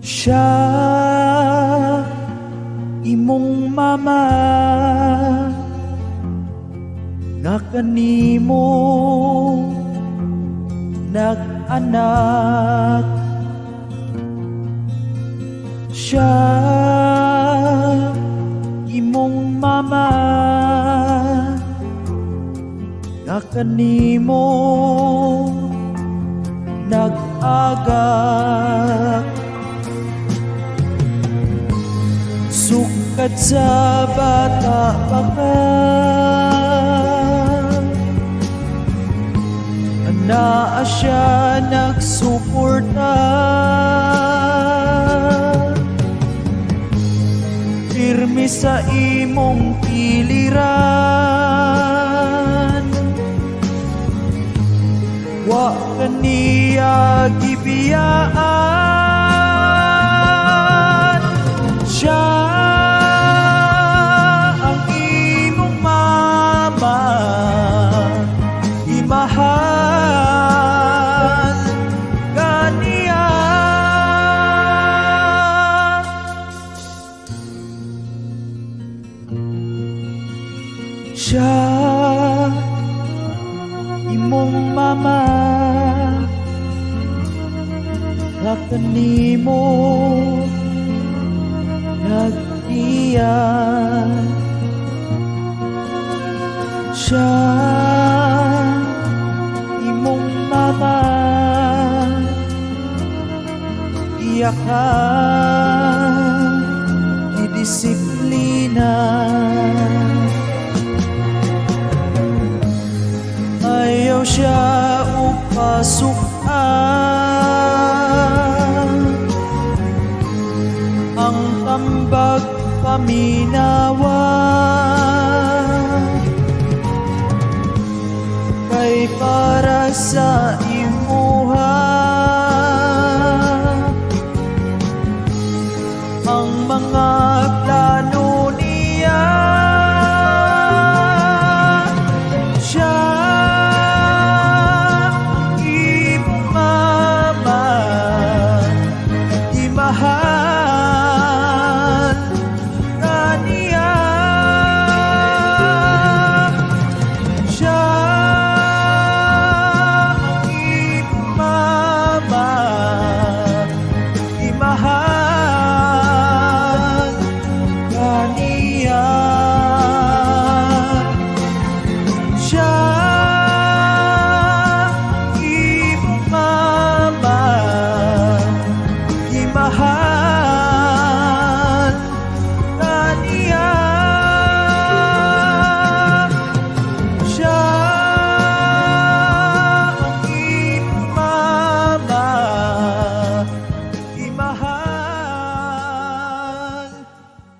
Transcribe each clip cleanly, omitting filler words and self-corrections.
Siya imong mama nga kanimo nag-anak. Siya imong mama nga kanimo nag-agak. Sukat sa bata pa ka, naa siya nagsuporta. Pirmi sa imong piliran, wa kaniya gibiyaan. Siya ang imong mama, imahal kaniya. Siya imong mama nga kanimo nag-iyan. Siya imong mama iyakan idisiplina. Ayaw siya upasukan, ang tambag paminawa. Kay para sa imuha ang mga plano niya. Siya imong mama, imahal kaniya. Siya ang imong mama, imahal kaniya. Siya imong mama, imahal kaniya. Siya ang imong mama, imahal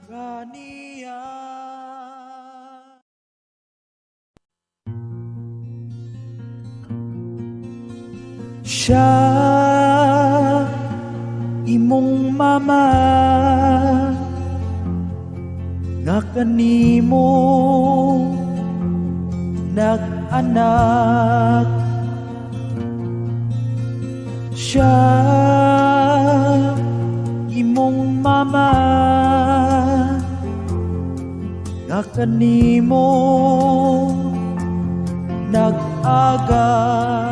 kaniya. Siya imong mama nga kanimo nag-anak. Siya imong mama nga kanimo nag-agak.